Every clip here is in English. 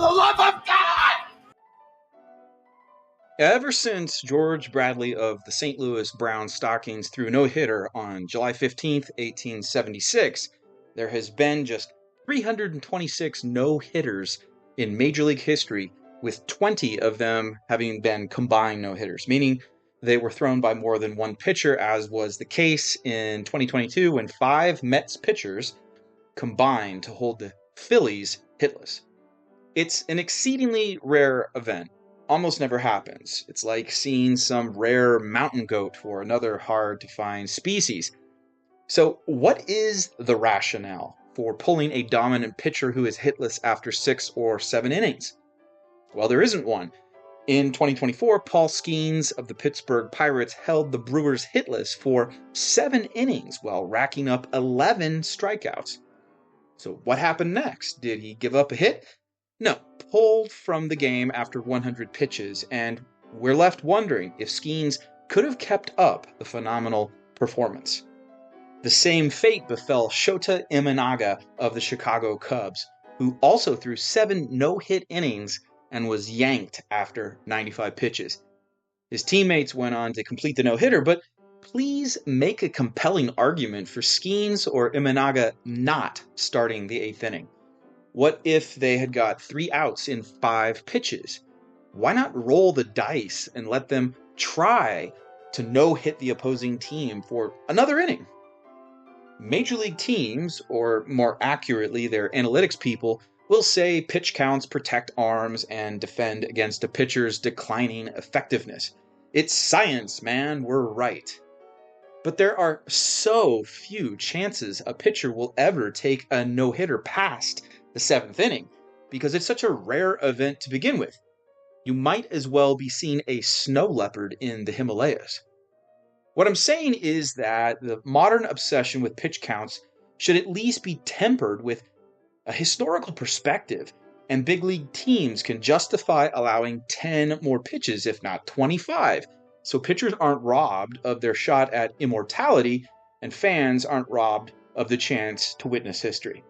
the love of God! Ever since George Bradley of the St. Louis Brown Stockings threw a no-hitter on July 15th, 1876, there has been just 326 no-hitters in Major League history, with 20 of them having been combined no-hitters, meaning they were thrown by more than one pitcher, as was the case in 2022 when 5 Mets pitchers combined to hold the Phillies hitless. It's an exceedingly rare event. Almost never happens. It's like seeing some rare mountain goat or another hard-to-find species. So what is the rationale for pulling a dominant pitcher who is hitless after 6 or 7 innings? Well, there isn't one. In 2024, Paul Skenes of the Pittsburgh Pirates held the Brewers hitless for 7 innings while racking up 11 strikeouts. So what happened next? Did he give up a hit? No, pulled from the game after 100 pitches, and we're left wondering if Skenes could have kept up the phenomenal performance. The same fate befell Shota Imanaga of the Chicago Cubs, who also threw 7 no-hit innings and was yanked after 95 pitches. His teammates went on to complete the no-hitter, but please make a compelling argument for Skenes or Imanaga not starting the 8th inning. What if they had got 3 outs in 5 pitches? Why not roll the dice and let them try to no-hit the opposing team for another inning? Major League teams, or more accurately their analytics people, will say pitch counts protect arms and defend against a pitcher's declining effectiveness. It's science, man, we're right. But there are so few chances a pitcher will ever take a no-hitter past the 7th inning, because it's such a rare event to begin with. You might as well be seeing a snow leopard in the Himalayas. What I'm saying is that the modern obsession with pitch counts should at least be tempered with a historical perspective, and big league teams can justify allowing 10 more pitches, if not 25, so pitchers aren't robbed of their shot at immortality, and fans aren't robbed of the chance to witness history.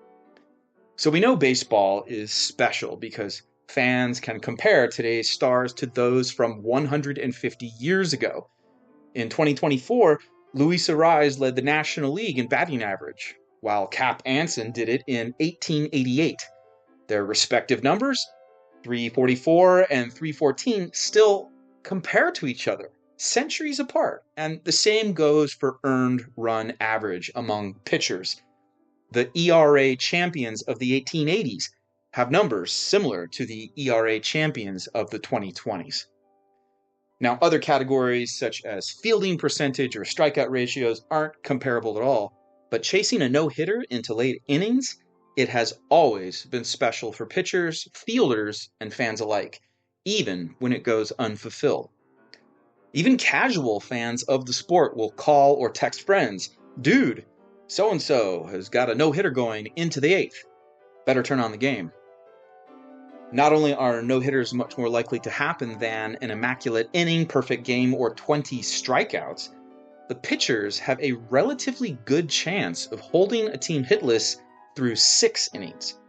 So we know baseball is special because fans can compare today's stars to those from 150 years ago. In 2024, Luis Arraez led the National League in batting average, while Cap Anson did it in 1888. Their respective numbers, 344 and 314, still compare to each other, centuries apart, and the same goes for earned run average among pitchers. The ERA champions of the 1880s have numbers similar to the ERA champions of the 2020s. Now, other categories such as fielding percentage or strikeout ratios aren't comparable at all, but chasing a no-hitter into late innings, it has always been special for pitchers, fielders, and fans alike, even when it goes unfulfilled. Even casual fans of the sport will call or text friends, "Dude, so-and-so has got a no-hitter going into the 8th. Better turn on the game." Not only are no-hitters much more likely to happen than an immaculate inning, perfect game, or 20 strikeouts, the pitchers have a relatively good chance of holding a team hitless through 6 innings.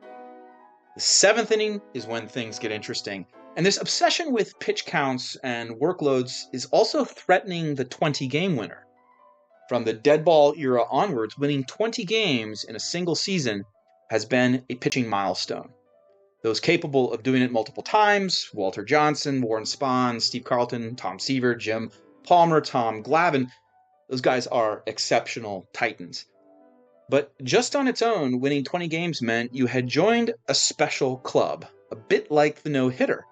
The 7th inning is when things get interesting, and this obsession with pitch counts and workloads is also threatening the 20-game winner. From the dead ball era onwards, winning 20 games in a single season has been a pitching milestone. Those capable of doing it multiple times, Walter Johnson, Warren Spahn, Steve Carlton, Tom Seaver, Jim Palmer, Tom Glavine, those guys are exceptional titans. But just on its own, winning 20 games meant you had joined a special club, a bit like the no-hitter.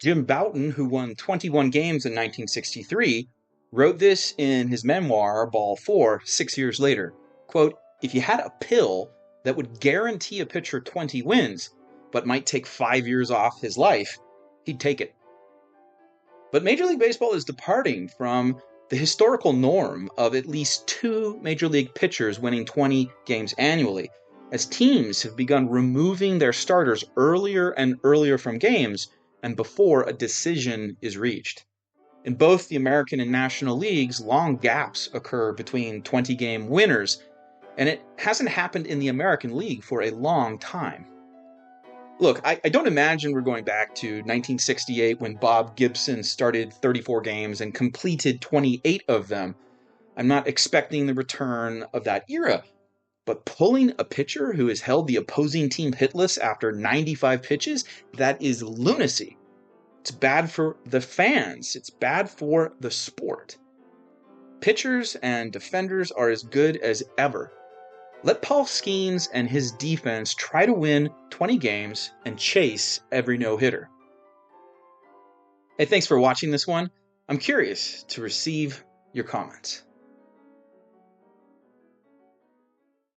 Jim Bouton, who won 21 games in 1963, wrote this in his memoir, Ball 4, 6 years later. Quote, "If you had a pill that would guarantee a pitcher 20 wins, but might take 5 years off his life, he'd take it." But Major League Baseball is departing from the historical norm of at least 2 Major League pitchers winning 20 games annually, as teams have begun removing their starters earlier and earlier from games and before a decision is reached. In both the American and National Leagues, long gaps occur between 20-game winners, and it hasn't happened in the American League for a long time. Look, I don't imagine we're going back to 1968 when Bob Gibson started 34 games and completed 28 of them. I'm not expecting the return of that era. But pulling a pitcher who has held the opposing team hitless after 95 pitches, that is lunacy. It's bad for the fans. It's bad for the sport. Pitchers and defenders are as good as ever. Let Paul Skenes and his defense try to win 20 games and chase every no-hitter. Hey, thanks for watching this one. I'm curious to receive your comments.